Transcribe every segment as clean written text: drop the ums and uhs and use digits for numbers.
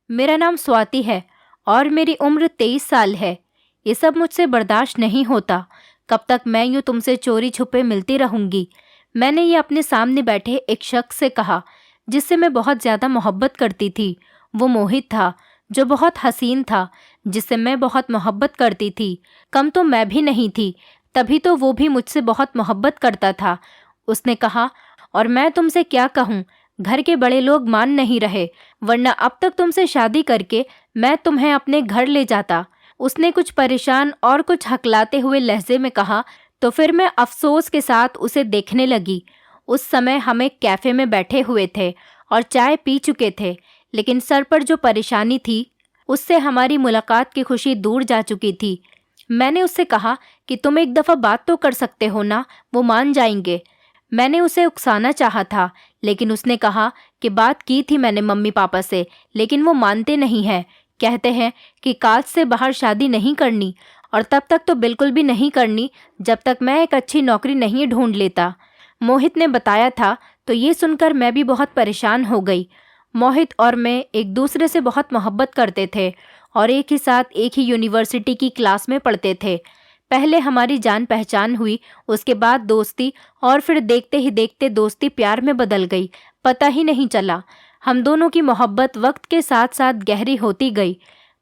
मेरा नाम स्वाति है और मेरी उम्र 23 साल है। ये सब मुझसे बर्दाश्त नहीं होता। कब तक मैं यूँ तुमसे चोरी छुपे मिलती रहूंगी? मैंने ये अपने सामने बैठे एक शख्स से कहा, जिससे मैं बहुत ज़्यादा मोहब्बत करती थी। वो मोहित था, जो बहुत हसीन था, जिससे मैं बहुत मोहब्बत करती थी। कम तो मैं भी नहीं थी, तभी तो वो भी मुझसे बहुत मोहब्बत करता था। उसने कहा, और मैं तुमसे क्या कहूँ, घर के बड़े लोग मान नहीं रहे, वरना अब तक तुमसे शादी करके मैं तुम्हें अपने घर ले जाता। उसने कुछ परेशान और कुछ हकलाते हुए लहजे में कहा। तो फिर मैं अफसोस के साथ उसे देखने लगी। उस समय हम एक कैफ़े में बैठे हुए थे और चाय पी चुके थे, लेकिन सर पर जो परेशानी थी उससे हमारी मुलाकात की खुशी दूर जा चुकी थी। मैंने उससे कहा कि तुम एक दफ़ा बात तो कर सकते हो ना, वो मान जाएंगे। मैंने उसे उकसाना चाहा था, लेकिन उसने कहा कि बात की थी मैंने मम्मी पापा से, लेकिन वो मानते नहीं हैं। कहते हैं कि कास्ट से बाहर शादी नहीं करनी, और तब तक तो बिल्कुल भी नहीं करनी जब तक मैं एक अच्छी नौकरी नहीं ढूंढ लेता। मोहित ने बताया था, तो ये सुनकर मैं भी बहुत परेशान हो गई। मोहित और मैं एक दूसरे से बहुत मोहब्बत करते थे और एक ही साथ एक ही यूनिवर्सिटी की क्लास में पढ़ते थे। पहले हमारी जान पहचान हुई, उसके बाद दोस्ती, और फिर देखते ही देखते दोस्ती प्यार में बदल गई। पता ही नहीं चला। हम दोनों की मोहब्बत वक्त के साथ साथ गहरी होती गई।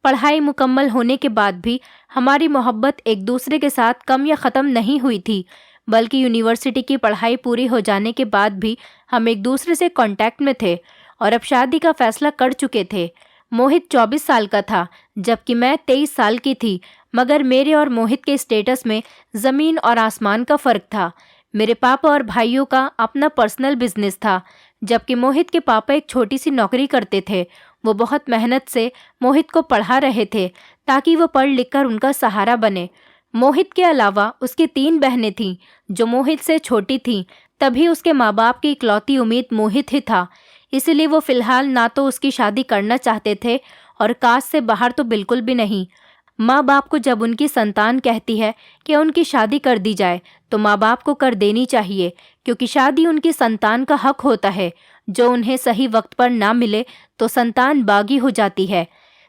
पढ़ाई मुकम्मल होने के बाद भी हमारी मोहब्बत एक दूसरे के साथ कम या ख़त्म नहीं हुई थी, बल्कि यूनिवर्सिटी की पढ़ाई पूरी हो जाने के बाद भी हम एक दूसरे से कांटेक्ट में थे और अब शादी का फैसला कर चुके थे। मोहित 24 साल का था, जबकि मैं 23 साल की थी, मगर मेरे और मोहित के स्टेटस में ज़मीन और आसमान का फ़र्क था। मेरे पापा और भाइयों का अपना पर्सनल बिजनेस था, जबकि मोहित के पापा एक छोटी सी नौकरी करते थे। वो बहुत मेहनत से मोहित को पढ़ा रहे थे ताकि वो पढ़ लिख कर उनका सहारा बने। मोहित के अलावा उसकी 3 बहनें थीं जो मोहित से छोटी थीं, तभी उसके माँ बाप की इकलौती उम्मीद मोहित ही था। इसलिए वो फिलहाल ना तो उसकी शादी करना चाहते थे और कास्ट से बाहर तो बिल्कुल भी नहीं। माँ बाप को जब उनकी संतान कहती है कि उनकी शादी कर दी जाए, तो माँ बाप को कर देनी चाहिए, क्योंकि शादी उनकी संतान का हक होता है। जो उन्हें सही वक्त पर ना मिले तो संतान बागी हो जाती है।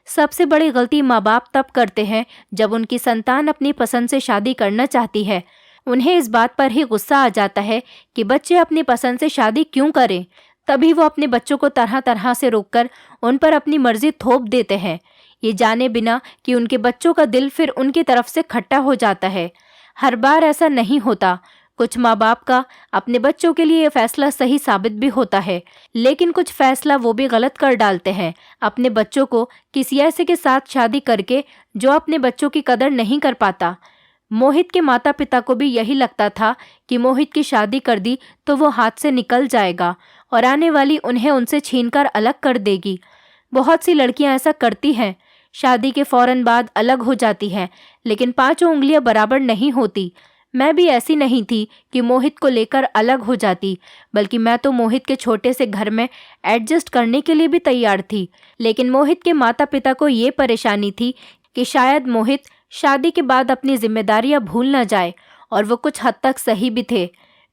सबसे बड़ी गलती माँ बाप तब करते हैं जब उनकी संतान अपनी पसंद से शादी करना चाहती है। उन्हें इस बात पर ही गुस्सा आ जाता है कि बच्चे अपनी पसंद से शादी क्यों करें। तभी वो अपने बच्चों को तरह तरह से रोककर उन पर अपनी मर्जी थोप देते हैं, ये जाने बिना कि उनके बच्चों का दिल फिर उनकी तरफ से खट्टा हो जाता है। हर बार ऐसा नहीं होता। कुछ माँ बाप का अपने बच्चों के लिए ये फैसला सही साबित भी होता है, लेकिन कुछ फैसला वो भी गलत कर डालते हैं, अपने बच्चों को किसी ऐसे के साथ शादी करके जो अपने बच्चों की कदर नहीं कर पाता। मोहित के माता पिता को भी यही लगता था कि मोहित की शादी कर दी तो वो हाथ से निकल जाएगा और आने वाली उन्हें उनसे छीनकर अलग कर देगी। बहुत सी लड़कियां ऐसा करती हैं, शादी के फौरन बाद अलग हो जाती हैं, लेकिन 5 उंगलियां बराबर नहीं होती। मैं भी ऐसी नहीं थी कि मोहित को लेकर अलग हो जाती, बल्कि मैं तो मोहित के छोटे से घर में एडजस्ट करने के लिए भी तैयार थी। लेकिन मोहित के माता पिता को ये परेशानी थी कि शायद मोहित शादी के बाद अपनी जिम्मेदारियां भूल न जाए, और वो कुछ हद तक सही भी थे।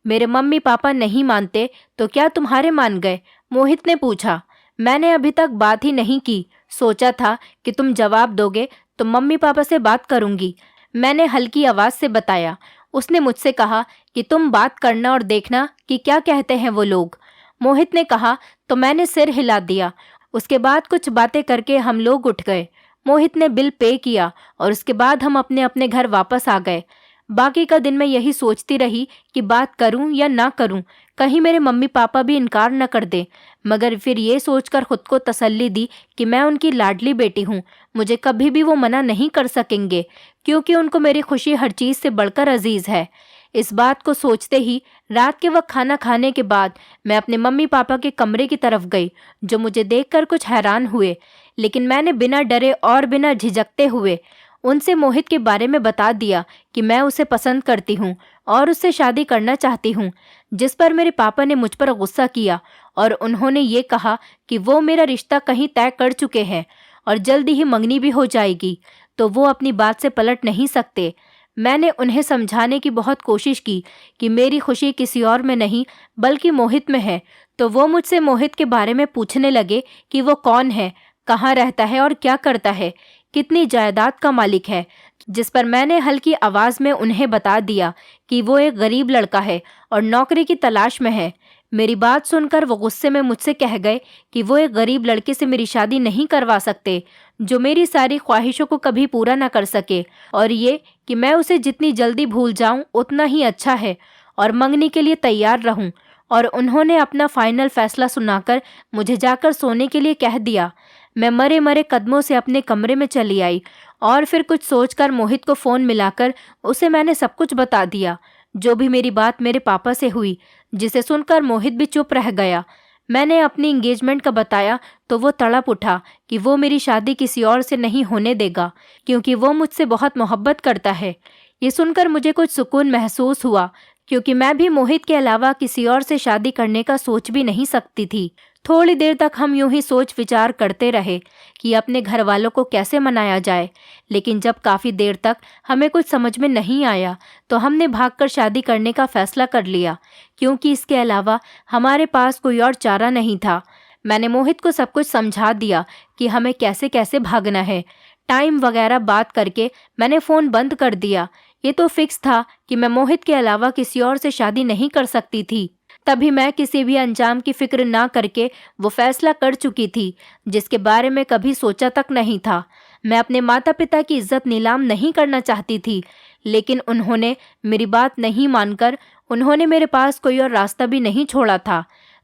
मेरे मम्मी पापा नहीं मानते तो क्या तुम्हारे मान गए? मोहित ने पूछा। मैंने अभी तक बात ही नहीं की, सोचा था कि तुम जवाब दोगे तो मम्मी पापा से बात करूंगी, मैंने हल्की आवाज़ से बताया। उसने मुझसे कहा कि तुम बात करना और देखना कि क्या कहते हैं वो लोग। मोहित ने कहा तो मैंने सिर हिला दिया। उसके बाद कुछ बातें करके हम लोग उठ गए। मोहित ने बिल पे किया और उसके बाद हम अपने अपने घर वापस आ गए। बाकी का दिन मैं यही सोचती रही कि बात करूं या ना करूं, कहीं मेरे मम्मी पापा भी इनकार न कर दें। मगर फिर ये सोचकर खुद को तसल्ली दी कि मैं उनकी लाडली बेटी हूँ, मुझे कभी भी वो मना नहीं कर सकेंगे, क्योंकि उनको मेरी खुशी हर चीज़ से बढ़कर अजीज़ है। इस बात को सोचते ही रात के वक्त खाना खाने के बाद मैं अपने मम्मी पापा के कमरे की तरफ गई, जो मुझे देखकर कुछ हैरान हुए। लेकिन मैंने बिना डरे और बिना झिझकते हुए उनसे मोहित के बारे में बता दिया कि मैं उसे पसंद करती हूँ और उससे शादी करना चाहती हूँ, जिस पर मेरे पापा ने मुझ पर गुस्सा किया और उन्होंने ये कहा कि वो मेरा रिश्ता कहीं तय कर चुके हैं और जल्दी ही मंगनी भी हो जाएगी, तो वो अपनी बात से पलट नहीं सकते। मैंने उन्हें समझाने की बहुत कोशिश की कि मेरी खुशी किसी और में नहीं बल्कि मोहित में है, तो वो मुझसे मोहित के बारे में पूछने लगे कि वो कौन है, कहाँ रहता है और क्या करता है, कितनी जायदाद का मालिक है। जिस पर मैंने हल्की आवाज में उन्हें बता दिया कि वो एक गरीब लड़का है और नौकरी की तलाश में है। मेरी बात सुनकर वो गुस्से में मुझसे कह गए कि वो एक गरीब लड़के से मेरी शादी नहीं करवा सकते जो मेरी सारी ख्वाहिशों को कभी पूरा न कर सके, और ये कि मैं उसे जितनी जल्दी भूल जाऊं उतना ही अच्छा है और मंगनी के लिए तैयार रहूं। और उन्होंने अपना फाइनल फैसला सुनाकर मुझे जाकर सोने के लिए कह दिया। मैं मरे मरे कदमों से अपने कमरे में चली आई और फिर कुछ सोचकर मोहित को फ़ोन मिलाकर उसे मैंने सब कुछ बता दिया, जो भी मेरी बात मेरे पापा से हुई, जिसे सुनकर मोहित भी चुप रह गया। मैंने अपनी इंगेजमेंट का बताया तो वो तड़प उठा कि वो मेरी शादी किसी और से नहीं होने देगा, क्योंकि वो मुझसे बहुत मोहब्बत करता है। ये सुनकर मुझे कुछ सुकून महसूस हुआ, क्योंकि मैं भी मोहित के अलावा किसी और से शादी करने का सोच भी नहीं सकती थी। थोड़ी देर तक हम यूं ही सोच विचार करते रहे कि अपने घर वालों को कैसे मनाया जाए, लेकिन जब काफ़ी देर तक हमें कुछ समझ में नहीं आया तो हमने भागकर शादी करने का फैसला कर लिया, क्योंकि इसके अलावा हमारे पास कोई और चारा नहीं था। मैंने मोहित को सब कुछ समझा दिया कि हमें कैसे कैसे भागना है। टाइम वगैरह बात करके मैंने फ़ोन बंद कर दिया। ये तो फिक्स था कि मैं मोहित के अलावा किसी और से शादी नहीं कर सकती थी। तभी मैं किसी भी अंजाम की फिक्र ना करके वो फैसला कर चुकी थी जिसके बारे में कभी सोचा तक नहीं था। मैं अपने माता पिता की इज्जत नीलाम नहीं करना चाहती थी, लेकिन उन्होंने मेरी बात नहीं मानकर उन्होंने मेरे पास कोई और रास्ता भी नहीं छोड़ा था।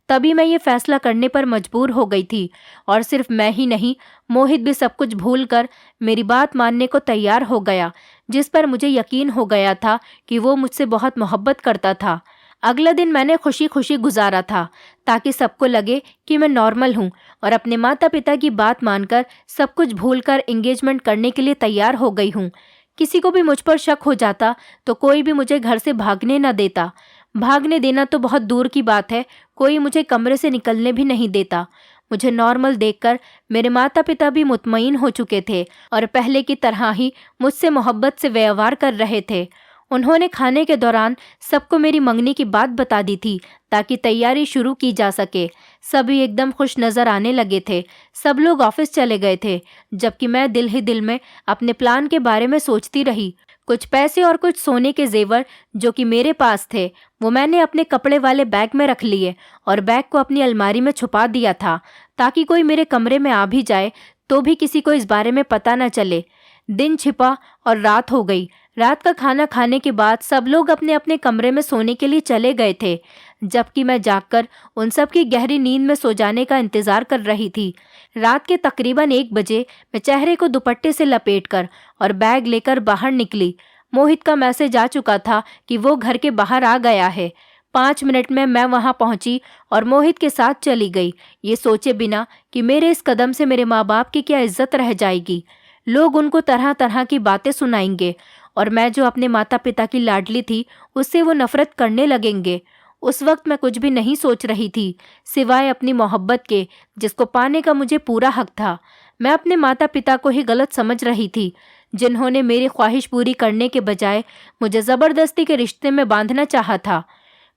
तभी मैं ये फैसला करने पर मजबूर हो गई थी, और सिर्फ मैं ही नहीं, मोहित भी सब कुछ भूलकर मेरी बात मानने को तैयार हो गया, जिस पर मुझे यकीन हो गया था कि वो मुझसे बहुत मोहब्बत करता था। अगला दिन मैंने खुशी खुशी गुजारा था, ताकि सबको लगे कि मैं नॉर्मल हूँ और अपने माता पिता की बात मानकर सब कुछ भूलकर एंगेजमेंट करने के लिए तैयार हो गई हूँ। किसी को भी मुझ पर शक हो जाता तो कोई भी मुझे घर से भागने न देता। भागने देना तो बहुत दूर की बात है, कोई मुझे कमरे से निकलने भी नहीं देता। मुझे नॉर्मल देखकर मेरे माता पिता भी मुतमईन हो चुके थे और पहले की तरह ही मुझसे मोहब्बत से व्यवहार कर रहे थे। उन्होंने खाने के दौरान सबको मेरी मंगनी की बात बता दी थी, ताकि तैयारी शुरू की जा सके। सभी एकदम खुश नज़र आने लगे थे। सब लोग ऑफिस चले गए थे, जबकि मैं दिल ही दिल में अपने प्लान के बारे में सोचती रही। कुछ पैसे और कुछ सोने के जेवर जो कि मेरे पास थे, वो मैंने अपने कपड़े वाले बैग में रख लिए और बैग को अपनी अलमारी में छुपा दिया था, ताकि कोई मेरे कमरे में आ भी जाए तो भी किसी को इस बारे में पता न चले। दिन छिपा और रात हो गई। रात का खाना खाने के बाद सब लोग अपने अपने कमरे में सोने के लिए चले गए थे, जबकि मैं जागकर उन सब की गहरी नींद में सो जाने का इंतजार कर रही थी। रात के तकरीबन 1 बजे मैं चेहरे को दुपट्टे से लपेटकर और बैग लेकर बाहर निकली। मोहित का मैसेज आ चुका था कि वो घर के बाहर आ गया है। 5 मिनट में मैं वहां पहुंची और मोहित के साथ चली गई, ये सोचे बिना कि मेरे इस कदम से मेरे माँ बाप की क्या इज्जत रह जाएगी। लोग उनको तरह तरह की बातें सुनाएंगे और मैं जो अपने माता पिता की लाडली थी उससे वो नफरत करने लगेंगे। उस वक्त मैं कुछ भी नहीं सोच रही थी, सिवाय अपनी मोहब्बत के, जिसको पाने का मुझे पूरा हक था। मैं अपने माता पिता को ही गलत समझ रही थी, जिन्होंने मेरी ख्वाहिश पूरी करने के बजाय मुझे ज़बरदस्ती के रिश्ते में बांधना चाहा था।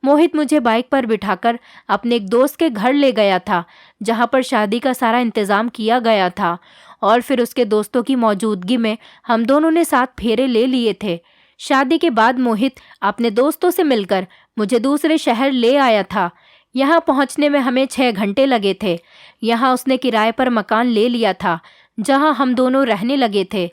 मोहित मुझे बाइक पर बिठाकर अपने एक दोस्त के घर ले गया था, जहां पर शादी का सारा इंतज़ाम किया गया था, और फिर उसके दोस्तों की मौजूदगी में हम दोनों ने 7 फेरे ले लिए थे। शादी के बाद मोहित अपने दोस्तों से मिलकर मुझे दूसरे शहर ले आया था। यहाँ पहुँचने में हमें 6 घंटे लगे थे। यहाँ उसने किराए पर मकान ले लिया था, जहाँ हम दोनों रहने लगे थे।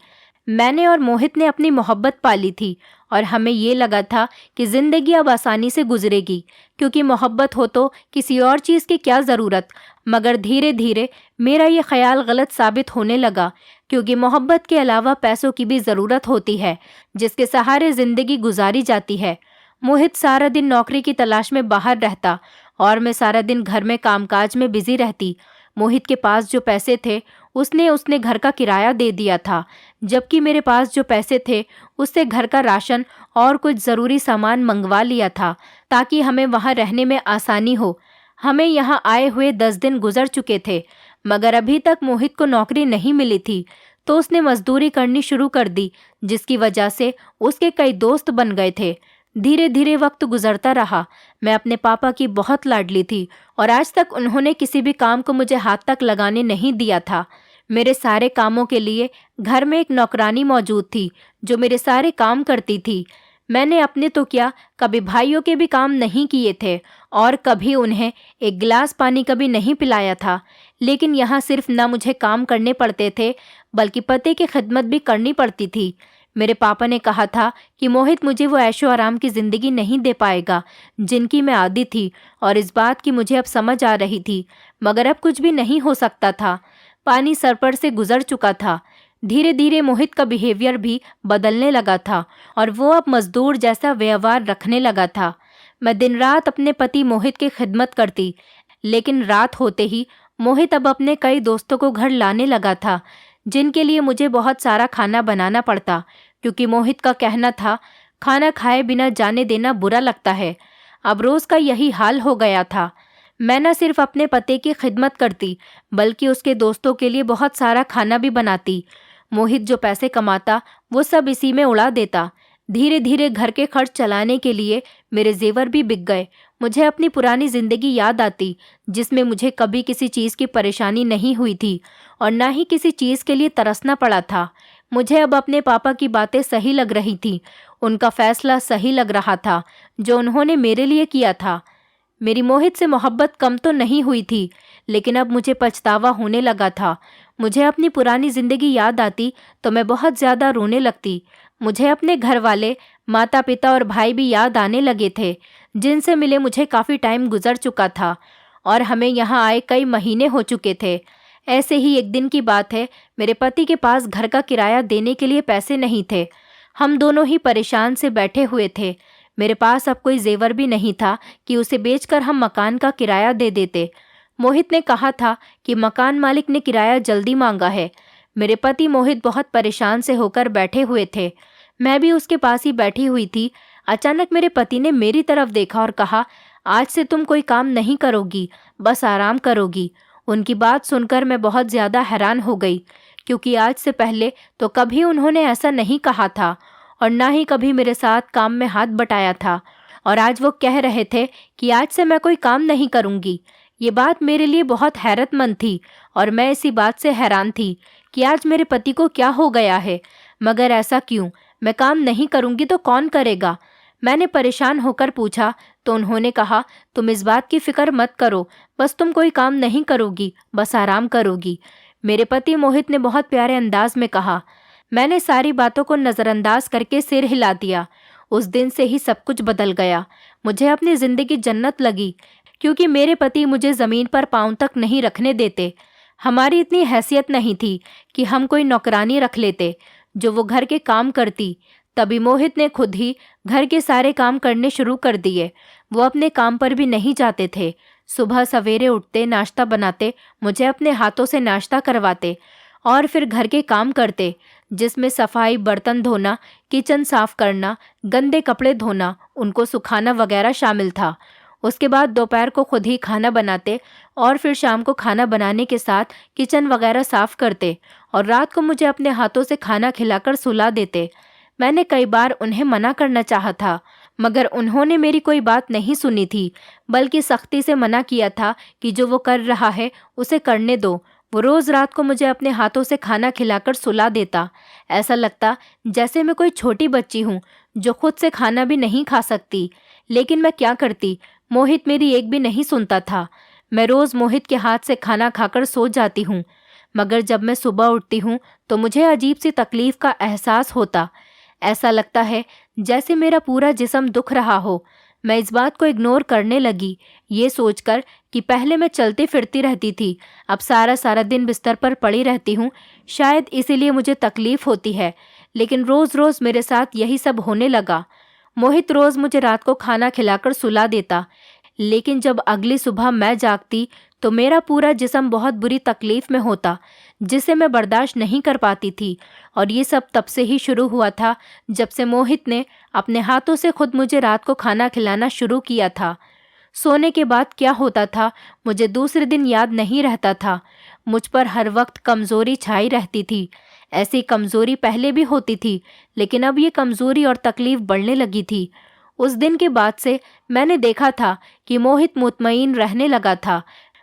मैंने और मोहित ने अपनी मोहब्बत पाली थी और हमें ये लगा था कि ज़िंदगी अब आसानी से गुजरेगी, क्योंकि मोहब्बत हो तो किसी और चीज़ की क्या ज़रूरत। मगर धीरे धीरे मेरा ये ख्याल गलत साबित होने लगा, क्योंकि मोहब्बत के अलावा पैसों की भी ज़रूरत होती है, जिसके सहारे ज़िंदगी गुजारी जाती है। मोहित सारा दिन नौकरी की तलाश में बाहर रहता और मैं सारा दिन घर में कामकाज में बिजी रहती। मोहित के पास जो पैसे थे उसने घर का किराया दे दिया था, जबकि मेरे पास जो पैसे थे उससे घर का राशन और कुछ ज़रूरी सामान मंगवा लिया था, ताकि हमें वहाँ रहने में आसानी हो। हमें यहाँ आए हुए 10 दिन गुजर चुके थे, मगर अभी तक मोहित को नौकरी नहीं मिली थी, तो उसने मजदूरी करनी शुरू कर दी, जिसकी वजह से उसके कई दोस्त बन गए थे। धीरे धीरे वक्त गुजरता रहा। मैं अपने पापा की बहुत लाडली थी और आज तक उन्होंने किसी भी काम को मुझे हाथ तक लगाने नहीं दिया था। मेरे सारे कामों के लिए घर में एक नौकरानी मौजूद थी जो मेरे सारे काम करती थी। मैंने अपने तो क्या, कभी भाइयों के भी काम नहीं किए थे और कभी उन्हें एक गिलास पानी कभी नहीं पिलाया था। लेकिन यहाँ सिर्फ न मुझे काम करने पड़ते थे बल्कि पति की खिदमत भी करनी पड़ती थी। मेरे पापा ने कहा था कि मोहित मुझे वो ऐशो आराम की ज़िंदगी नहीं दे पाएगा जिनकी मैं आदी थी, और इस बात की मुझे अब समझ आ रही थी, मगर अब कुछ भी नहीं हो सकता था। पानी सर पर से गुजर चुका था। धीरे धीरे मोहित का बिहेवियर भी बदलने लगा था और वो अब मजदूर जैसा व्यवहार रखने लगा था। मैं दिन रात अपने पति मोहित की खिदमत करती, लेकिन रात होते ही मोहित अब अपने कई दोस्तों को घर लाने लगा था, जिनके लिए मुझे बहुत सारा खाना बनाना पड़ता, क्योंकि मोहित का कहना था खाना खाए बिना जाने देना बुरा लगता है। अब रोज का यही हाल हो गया था। मैं न सिर्फ अपने पति की खिदमत करती बल्कि उसके दोस्तों के लिए बहुत सारा खाना भी बनाती। मोहित जो पैसे कमाता वो सब इसी में उड़ा देता। धीरे धीरे घर के खर्च चलाने के लिए मेरे जेवर भी बिक गए। मुझे अपनी पुरानी जिंदगी याद आती जिसमें मुझे कभी किसी चीज़ की परेशानी नहीं हुई थी और ना ही किसी चीज़ के लिए तरसना पड़ा था। मुझे अब अपने पापा की बातें सही लग रही थी। उनका फैसला सही लग रहा था जो उन्होंने मेरे लिए किया था। मेरी मोहित से मोहब्बत कम तो नहीं हुई थी, लेकिन अब मुझे पछतावा होने लगा था। मुझे अपनी पुरानी ज़िंदगी याद आती तो मैं बहुत ज़्यादा रोने लगती। मुझे अपने घर वाले, माता पिता और भाई भी याद आने लगे थे, जिनसे मिले मुझे काफ़ी टाइम गुजर चुका था और हमें यहाँ आए कई महीने हो चुके थे। ऐसे ही एक दिन की बात है, मेरे पति के पास घर का किराया देने के लिए पैसे नहीं थे। हम दोनों ही परेशान से बैठे हुए थे। मेरे पास अब कोई जेवर भी नहीं था कि उसे बेचकर हम मकान का किराया दे देते। मोहित ने कहा था कि मकान मालिक ने किराया जल्दी मांगा है। मेरे पति मोहित बहुत परेशान से होकर बैठे हुए थे। मैं भी उसके पास ही बैठी हुई थी। अचानक मेरे पति ने मेरी तरफ देखा और कहा, आज से तुम कोई काम नहीं करोगी, बस आराम करोगी। उनकी बात सुनकर मैं बहुत ज़्यादा हैरान हो गई, क्योंकि आज से पहले तो कभी उन्होंने ऐसा नहीं कहा था और ना ही कभी मेरे साथ काम में हाथ बटाया था। और आज वो कह रहे थे कि आज से मैं कोई काम नहीं करूँगी। ये बात मेरे लिए बहुत हैरतमंद थी और मैं इसी बात से हैरान थी कि आज मेरे पति को क्या हो गया है। मगर ऐसा क्यों? मैं काम नहीं करूँगी तो कौन करेगा? मैंने परेशान होकर पूछा तो उन्होंने कहा, तुम इस बात की फिक्र मत करो, बस तुम कोई काम नहीं करोगी, बस आराम करोगी। मेरे पति मोहित ने बहुत प्यारे अंदाज में कहा। मैंने सारी बातों को नज़रअंदाज करके सिर हिला दिया। उस दिन से ही सब कुछ बदल गया। मुझे अपनी ज़िंदगी जन्नत लगी, क्योंकि मेरे पति मुझे ज़मीन पर पाँव तक नहीं रखने देते। हमारी इतनी हैसियत नहीं थी कि हम कोई नौकरानी रख लेते जो वो घर के काम करती। तभी मोहित ने खुद ही घर के सारे काम करने शुरू कर दिए। वो अपने काम पर भी नहीं जाते थे। सुबह सवेरे उठते, नाश्ता बनाते, मुझे अपने हाथों से नाश्ता करवाते और फिर घर के काम करते, जिसमें सफाई, बर्तन धोना, किचन साफ करना, गंदे कपड़े धोना, उनको सुखाना वगैरह शामिल था। उसके बाद दोपहर को खुद ही खाना बनाते और फिर शाम को खाना बनाने के साथ किचन वगैरह साफ करते और रात को मुझे अपने हाथों से खाना खिलाकर सुला देते। मैंने कई बार उन्हें मना करना चाहा था, मगर उन्होंने मेरी कोई बात नहीं सुनी थी, बल्कि सख्ती से मना किया था कि जो वो कर रहा है उसे करने दो। वो रोज़ रात को मुझे अपने हाथों से खाना खिलाकर सुला देता। ऐसा लगता जैसे मैं कोई छोटी बच्ची हूँ जो खुद से खाना भी नहीं खा सकती। लेकिन मैं क्या करती, मोहित मेरी एक भी नहीं सुनता था। मैं रोज़ मोहित के हाथ से खाना खाकर सो जाती हूँ, मगर जब मैं सुबह उठती हूँ तो मुझे अजीब सी तकलीफ़ का एहसास होता। ऐसा लगता है जैसे मेरा पूरा जिस्म दुख रहा हो। मैं इस बात को इग्नोर करने लगी, ये सोचकर कि पहले मैं चलती फिरती रहती थी, अब सारा सारा दिन बिस्तर पर पड़ी रहती हूँ। शायद इसीलिए मुझे तकलीफ़ होती है। लेकिन रोज़ रोज़ मेरे साथ यही सब होने लगा। मोहित रोज़ मुझे रात को खाना खिलाकर सुला देता, लेकिन जब अगली सुबह मैं जागती तो मेरा पूरा जिस्म बहुत बुरी तकलीफ़ में होता, जिसे मैं बर्दाश्त नहीं कर पाती थी। और ये सब तब से ही शुरू हुआ था जब से मोहित ने अपने हाथों से खुद मुझे रात को खाना खिलाना शुरू किया था। सोने के बाद क्या होता था मुझे दूसरे दिन याद नहीं रहता था। मुझ पर हर वक्त कमज़ोरी छाई रहती थी। ऐसी कमज़ोरी पहले भी होती थी, लेकिन अब ये कमज़ोरी और तकलीफ़ बढ़ने लगी थी। उस दिन के बाद से मैंने देखा था कि मोहित मुतमईन रहने लगा था।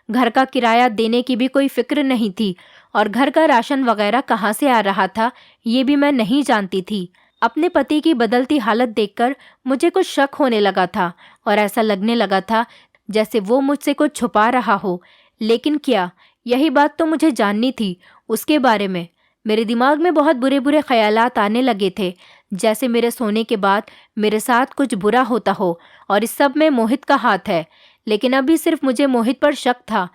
घर का किराया देने की भी कोई फिक्र नहीं थी और घर का राशन वगैरह कहाँ से आ रहा था ये भी मैं नहीं जानती थी। अपने पति की बदलती हालत देखकर मुझे कुछ शक होने लगा था और ऐसा लगने लगा था जैसे वो मुझसे कुछ छुपा रहा हो। लेकिन क्या, यही बात तो मुझे जाननी थी उसके बारे में। मेरे दिमाग में बहुत बुरे बुरे ख्यालात आने लगे थे, जैसे मेरे सोने के बाद मेरे साथ कुछ बुरा होता हो और इस सब में मोहित का हाथ है। लेकिन अभी सिर्फ मुझे मोहित पर शक था,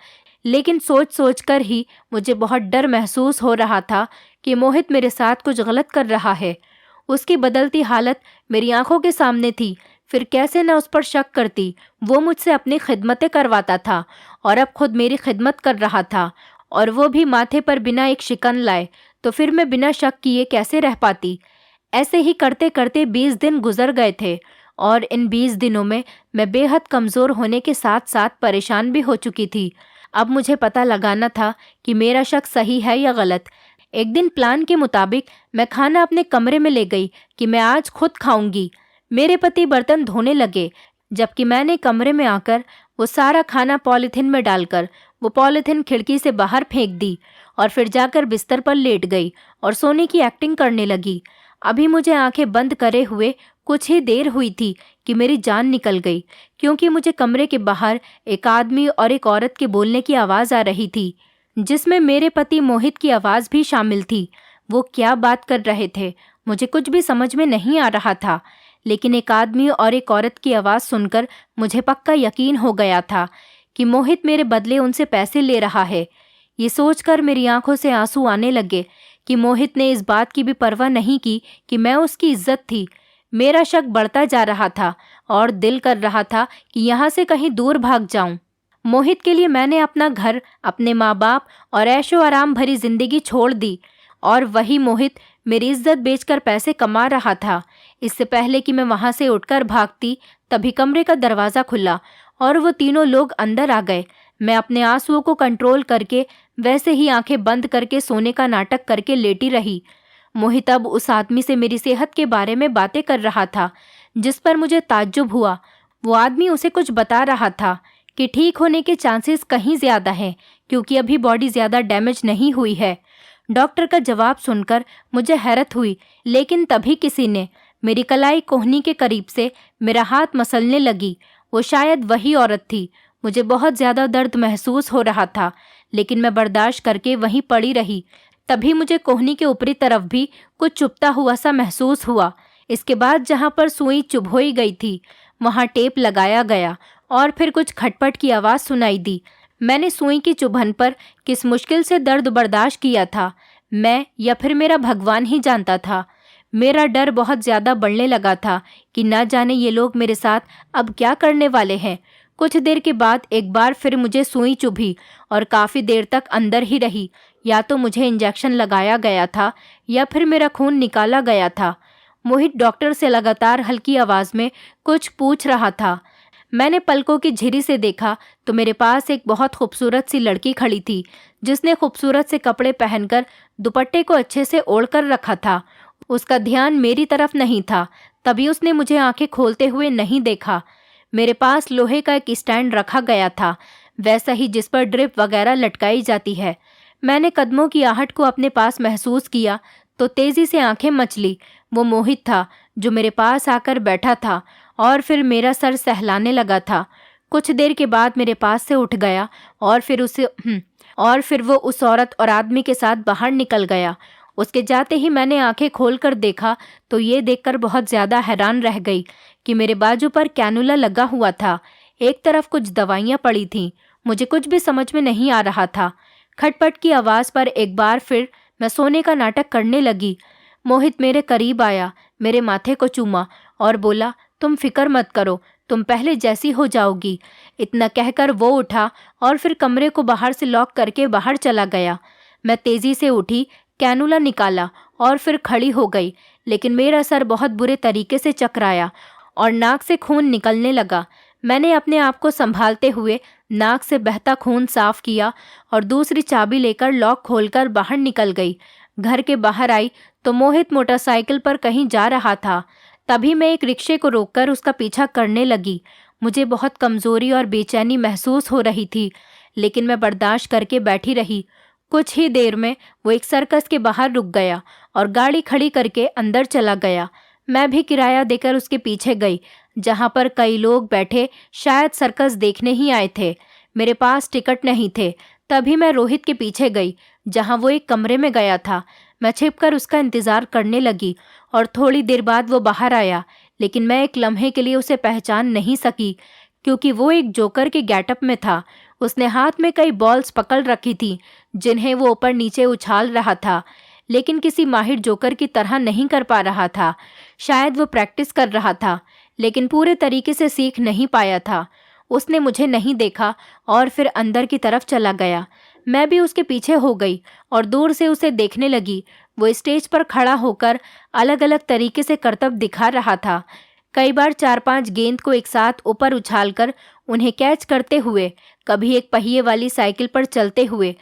लेकिन सोच सोच कर ही मुझे बहुत डर महसूस हो रहा था कि मोहित मेरे साथ कुछ गलत कर रहा है। उसकी बदलती हालत मेरी आंखों के सामने थी, फिर कैसे न उस पर शक करती। वो मुझसे अपनी खिदमतें करवाता था और अब खुद मेरी खिदमत कर रहा था, और वो भी माथे पर बिना एक शिकन लाए, तो फिर मैं बिना शक किए कैसे रह पाती। ऐसे ही करते करते 20 दिन गुजर गए थे और इन 20 दिनों में मैं बेहद कमज़ोर होने के साथ साथ परेशान भी हो चुकी थी। अब मुझे पता लगाना था कि मेरा शक सही है या गलत। एक दिन प्लान के मुताबिक मैं खाना अपने कमरे में ले गई कि मैं आज खुद खाऊंगी। मेरे पति बर्तन धोने लगे, जबकि मैंने कमरे में आकर वो सारा खाना पॉलीथिन में डालकर वो पॉलीथिन खिड़की से बाहर फेंक दी और फिर जाकर बिस्तर पर लेट गई और सोने की एक्टिंग करने लगी। अभी मुझे आंखें बंद करे हुए कुछ ही देर हुई थी कि मेरी जान निकल गई, क्योंकि मुझे कमरे के बाहर एक आदमी और एक औरत के बोलने की आवाज़ आ रही थी, जिसमें मेरे पति मोहित की आवाज़ भी शामिल थी। वो क्या बात कर रहे थे मुझे कुछ भी समझ में नहीं आ रहा था, लेकिन एक आदमी और एक औरत की आवाज़ सुनकर मुझे पक्का यकीन हो गया था कि मोहित मेरे बदले उनसे पैसे ले रहा है। ये सोचकर मेरी आंखों से आंसू आने लगे कि मोहित ने इस बात की भी परवाह नहीं की कि मैं उसकी इज्जत थी। मेरा शक बढ़ता जा रहा था और दिल कर रहा था कि यहाँ से कहीं दूर भाग जाऊं। मोहित के लिए मैंने अपना घर, अपने माँ बाप और ऐशो आराम भरी जिंदगी छोड़ दी, और वही मोहित मेरी इज्जत बेचकर पैसे कमा रहा था। इससे पहले कि मैं वहां से उठकर भागती, तभी कमरे का दरवाज़ा खुला और वो तीनों लोग अंदर आ गए। मैं अपने आंसुओं को कंट्रोल करके वैसे ही आंखें बंद करके सोने का नाटक करके लेटी रही। मोहित अब उस आदमी से मेरी सेहत के बारे में बातें कर रहा था, जिस पर मुझे ताज्जुब हुआ। वो आदमी उसे कुछ बता रहा था कि ठीक होने के चांसेस कहीं ज़्यादा हैं, क्योंकि अभी बॉडी ज़्यादा डैमेज नहीं हुई है। डॉक्टर का जवाब सुनकर मुझे हैरत हुई, लेकिन तभी किसी ने मेरी कलाई कोहनी के करीब से मेरा हाथ मसलने लगी। वो शायद वही औरत थी। मुझे बहुत ज़्यादा दर्द महसूस हो रहा था, लेकिन मैं बर्दाश्त करके वहीं पड़ी रही। तभी मुझे कोहनी के ऊपरी तरफ भी कुछ चुभता हुआ सा महसूस हुआ। इसके बाद जहाँ पर सुई चुभोई गई थी वहाँ टेप लगाया गया और फिर कुछ खटपट की आवाज़ सुनाई दी। मैंने सुई की चुभन पर किस मुश्किल से दर्द बर्दाश्त किया था, मैं या फिर मेरा भगवान ही जानता था। मेरा डर बहुत ज़्यादा बढ़ने लगा था कि ना जाने ये लोग मेरे साथ अब क्या करने वाले हैं। कुछ देर के बाद एक बार फिर मुझे सुई चुभी और काफ़ी देर तक अंदर ही रही। या तो मुझे इंजेक्शन लगाया गया था या फिर मेरा खून निकाला गया था। मोहित डॉक्टर से लगातार हल्की आवाज़ में कुछ पूछ रहा था। मैंने पलकों की झिरी से देखा तो मेरे पास एक बहुत खूबसूरत सी लड़की खड़ी थी, जिसने खूबसूरत से कपड़े पहनकर दुपट्टे को अच्छे से ओढ़कर रखा था। उसका ध्यान मेरी तरफ नहीं था, तभी उसने मुझे आंखें खोलते हुए नहीं देखा। मेरे पास लोहे का एक स्टैंड रखा गया था, वैसा ही जिस पर ड्रिप वगैरह लटकाई जाती है। मैंने कदमों की आहट को अपने पास महसूस किया तो तेज़ी से आंखें मचली। वो मोहित था जो मेरे पास आकर बैठा था और फिर मेरा सर सहलाने लगा था। कुछ देर के बाद मेरे पास से उठ गया और फिर वो उस औरत और आदमी के साथ बाहर निकल गया। उसके जाते ही मैंने आंखें खोलकर देखा तो ये देखकर बहुत ज़्यादा हैरान रह गई कि मेरे बाजू पर कैनुला लगा हुआ था। एक तरफ कुछ दवाइयाँ पड़ी थीं। मुझे कुछ भी समझ में नहीं आ रहा था। खटपट की आवाज़ पर एक बार फिर मैं सोने का नाटक करने लगी। मोहित मेरे करीब आया, मेरे माथे को चूमा और बोला, तुम फिक्र मत करो, तुम पहले जैसी हो जाओगी। इतना कहकर वो उठा और फिर कमरे को बाहर से लॉक करके बाहर चला गया। मैं तेज़ी से उठी, कैनुला निकाला और फिर खड़ी हो गई, लेकिन मेरा सर बहुत बुरे तरीके से चकराया और नाक से खून निकलने लगा। मैंने अपने आप को संभालते हुए नाक से बहता खून साफ किया और दूसरी चाबी लेकर लॉक खोलकर बाहर निकल गई। घर के बाहर आई तो मोहित मोटरसाइकिल पर कहीं जा रहा था। तभी मैं एक रिक्शे को रोककर उसका पीछा करने लगी। मुझे बहुत कमज़ोरी और बेचैनी महसूस हो रही थी, लेकिन मैं बर्दाश्त करके बैठी रही। कुछ ही देर में वो एक सर्कस के बाहर रुक गया और गाड़ी खड़ी करके अंदर चला गया। मैं भी किराया देकर उसके पीछे गई, जहाँ पर कई लोग बैठे शायद सर्कस देखने ही आए थे। मेरे पास टिकट नहीं थे। तभी मैं रोहित के पीछे गई, जहाँ वो एक कमरे में गया था। मैं छिपकर उसका इंतज़ार करने लगी और थोड़ी देर बाद वो बाहर आया, लेकिन मैं एक लम्हे के लिए उसे पहचान नहीं सकी, क्योंकि वो एक जोकर के गेटअप में था। उसने हाथ में कई बॉल्स पकड़ रखी थी, जिन्हें वो ऊपर नीचे उछाल रहा था, लेकिन किसी माहिर जोकर की तरह नहीं कर पा रहा था। शायद वो प्रैक्टिस कर रहा था, लेकिन पूरे तरीके से सीख नहीं पाया था। उसने मुझे नहीं देखा और फिर अंदर की तरफ चला गया। मैं भी उसके पीछे हो गई और दूर से उसे देखने लगी। वो स्टेज पर खड़ा होकर अलग अलग तरीके से करतब दिखा रहा था। कई बार 4-5 गेंद को एक साथ ऊपर उछालकर उन्हें कैच करते हुए, कभी एक पहिए वाली साइकिल पर चलते हुए,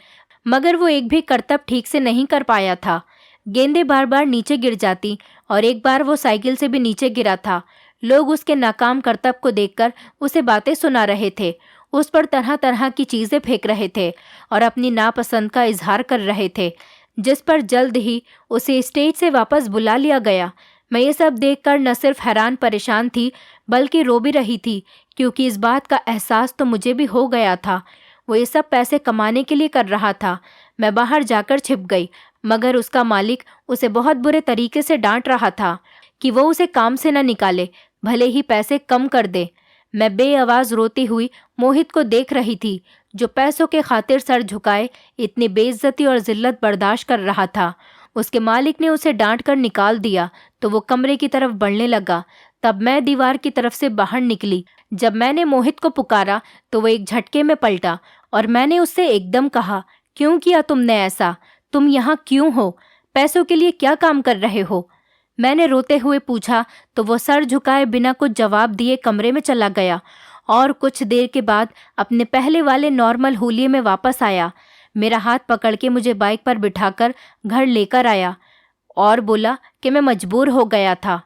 मगर वो एक भी करतब ठीक से नहीं कर पाया था। गेंदें बार बार नीचे गिर जाती और एक बार वो साइकिल से भी नीचे गिरा था। लोग उसके नाकाम करतब को देखकर उसे बातें सुना रहे थे, उस पर तरह तरह की चीज़ें फेंक रहे थे और अपनी नापसंद का इजहार कर रहे थे, जिस पर जल्द ही उसे स्टेज से वापस बुला लिया गया। मैं ये सब देखकर न सिर्फ हैरान परेशान थी, बल्कि रो भी रही थी, क्योंकि इस बात का एहसास तो मुझे भी हो गया था। वो ये सब पैसे कमाने के लिए कर रहा था। मैं बाहर जाकर छिप गई, मगर उसका मालिक उसे बहुत बुरे तरीके से डांट रहा था कि वो उसे काम से न निकाले, भले ही पैसे कम कर दे। मैं बेआवाज़ रोती हुई मोहित को देख रही थी, जो पैसों के खातिर सर झुकाए इतनी बेइज्जती और जिल्लत बर्दाश्त कर रहा था। उसके मालिक ने उसे डांट कर निकाल दिया तो वो कमरे की तरफ बढ़ने लगा। तब मैं दीवार की तरफ से बाहर निकली। जब मैंने मोहित को पुकारा तो वो एक झटके में पलटा और मैंने उससे एकदम कहा, क्यों किया तुमने ऐसा? तुम यहाँ क्यों हो? पैसों के लिए क्या काम कर रहे हो? मैंने रोते हुए पूछा तो वो सर झुकाए बिना कुछ जवाब दिए कमरे में चला गया और कुछ देर के बाद अपने पहले वाले नॉर्मल हुलिये में वापस आया। मेरा हाथ पकड़ के मुझे बाइक पर बिठाकर घर लेकर आया और बोला कि मैं मजबूर हो गया था।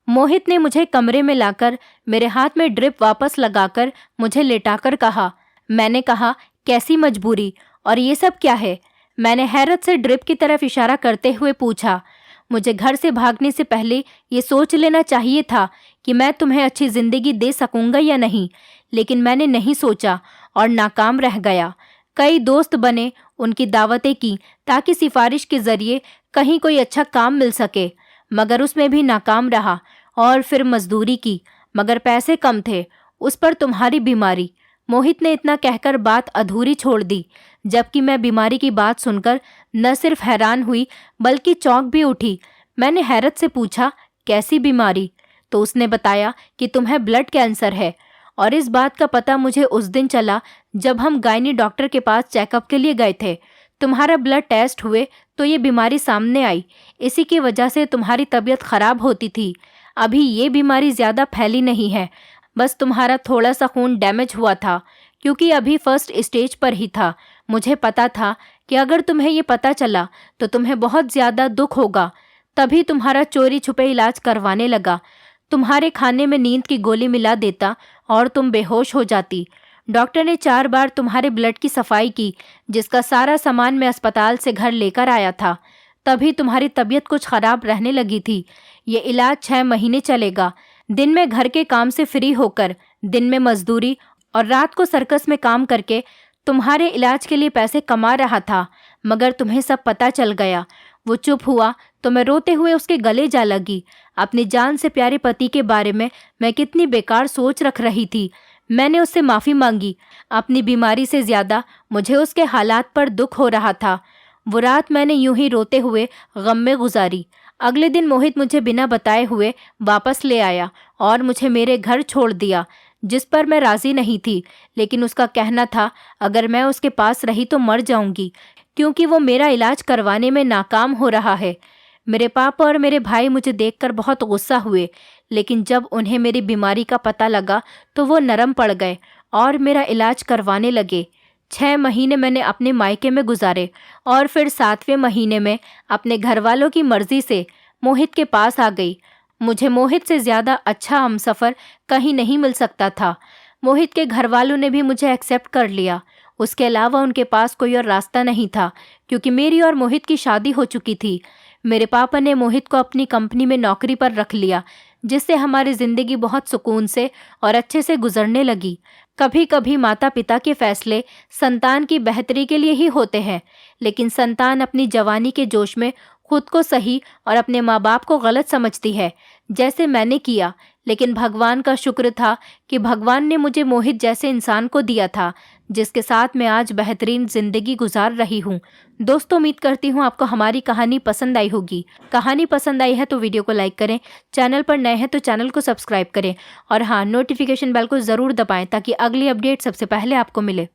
मोहित ने मुझे कमरे में लाकर मेरे हाथ में ड्रिप वापस लगाकर मुझे लेटाकर कहा। मैंने कहा, कैसी मजबूरी और ये सब क्या है? मैंने हैरत से ड्रिप की तरफ इशारा करते हुए पूछा। मुझे घर से भागने से पहले ये सोच लेना चाहिए था कि मैं तुम्हें अच्छी ज़िंदगी दे सकूंगा या नहीं, लेकिन मैंने नहीं सोचा और नाकाम रह गया। कई दोस्त बने, उनकी दावतें की ताकि सिफारिश के ज़रिए कहीं कोई अच्छा काम मिल सके, मगर उसमें भी नाकाम रहा। और फिर मजदूरी की, मगर पैसे कम थे। उस पर तुम्हारी बीमारी। मोहित ने इतना कहकर बात अधूरी छोड़ दी, जबकि मैं बीमारी की बात सुनकर न सिर्फ हैरान हुई बल्कि चौंक भी उठी। मैंने हैरत से पूछा, कैसी बीमारी? तो उसने बताया कि तुम्हें ब्लड कैंसर है। और इस बात का पता मुझे उस दिन चला जब हम गायनी डॉक्टर के पास चेकअप के लिए गए थे। तुम्हारा ब्लड टेस्ट हुए तो ये बीमारी सामने आई। इसी की वजह से तुम्हारी तबीयत खराब होती थी। अभी ये बीमारी ज़्यादा फैली नहीं है, बस तुम्हारा थोड़ा सा खून डैमेज हुआ था, क्योंकि अभी फर्स्ट स्टेज पर ही था। मुझे पता था कि अगर तुम्हें ये पता चला तो तुम्हें बहुत ज़्यादा दुख होगा, तभी तुम्हारा चोरी छुपे इलाज करवाने लगा। तुम्हारे खाने में नींद की गोली मिला देता और तुम बेहोश हो जाती। डॉक्टर ने 4 बार तुम्हारे ब्लड की सफाई की, जिसका सारा सामान मैं अस्पताल से घर लेकर आया था। तभी तुम्हारी तबीयत कुछ ख़राब रहने लगी थी। ये इलाज 6 महीने चलेगा। दिन में घर के काम से फ्री होकर, दिन में मजदूरी और रात को सर्कस में काम करके तुम्हारे इलाज के लिए पैसे कमा रहा था, मगर तुम्हें सब पता चल गया। वो चुप हुआ तो मैं रोते हुए उसके गले जा लगी। अपनी जान से प्यारे पति के बारे में मैं कितनी बेकार सोच रख रही थी। मैंने उससे माफ़ी मांगी। अपनी बीमारी से ज़्यादा मुझे उसके हालात पर दुख हो रहा था। वो रात मैंने यूं ही रोते हुए गम में गुजारी। अगले दिन मोहित मुझे बिना बताए हुए वापस ले आया और मुझे मेरे घर छोड़ दिया, जिस पर मैं राज़ी नहीं थी, लेकिन उसका कहना था अगर मैं उसके पास रही तो मर जाऊंगी, क्योंकि वो मेरा इलाज करवाने में नाकाम हो रहा है। मेरे पापा और मेरे भाई मुझे देखकर बहुत गुस्सा हुए, लेकिन जब उन्हें मेरी बीमारी का पता लगा तो वो नरम पड़ गए और मेरा इलाज करवाने लगे। 6 महीने मैंने अपने मायके में गुजारे और फिर 7वें महीने में अपने घर वालों की मर्जी से मोहित के पास आ गई। मुझे मोहित से ज़्यादा अच्छा हमसफ़र कहीं नहीं मिल सकता था। मोहित के घर वालों ने भी मुझे एक्सेप्ट कर लिया। उसके अलावा उनके पास कोई और रास्ता नहीं था, क्योंकि मेरी और मोहित की शादी हो चुकी थी। मेरे पापा ने मोहित को अपनी कंपनी में नौकरी पर रख लिया, जिससे हमारी जिंदगी बहुत सुकून से और अच्छे से गुजरने लगी। कभी कभी माता पिता के फैसले संतान की बेहतरी के लिए ही होते हैं, लेकिन संतान अपनी जवानी के जोश में खुद को सही और अपने माँ बाप को गलत समझती है, जैसे मैंने किया। लेकिन भगवान का शुक्र था कि भगवान ने मुझे मोहित जैसे इंसान को दिया था, जिसके साथ मैं आज बेहतरीन जिंदगी गुजार रही हूँ। दोस्तों, उम्मीद करती हूँ आपको हमारी कहानी पसंद आई होगी। कहानी पसंद आई है तो वीडियो को लाइक करें, चैनल पर नए हैं तो चैनल को सब्सक्राइब करें और हाँ, नोटिफिकेशन बेल को ज़रूर दबाएं ताकि अगली अपडेट सबसे पहले आपको मिले।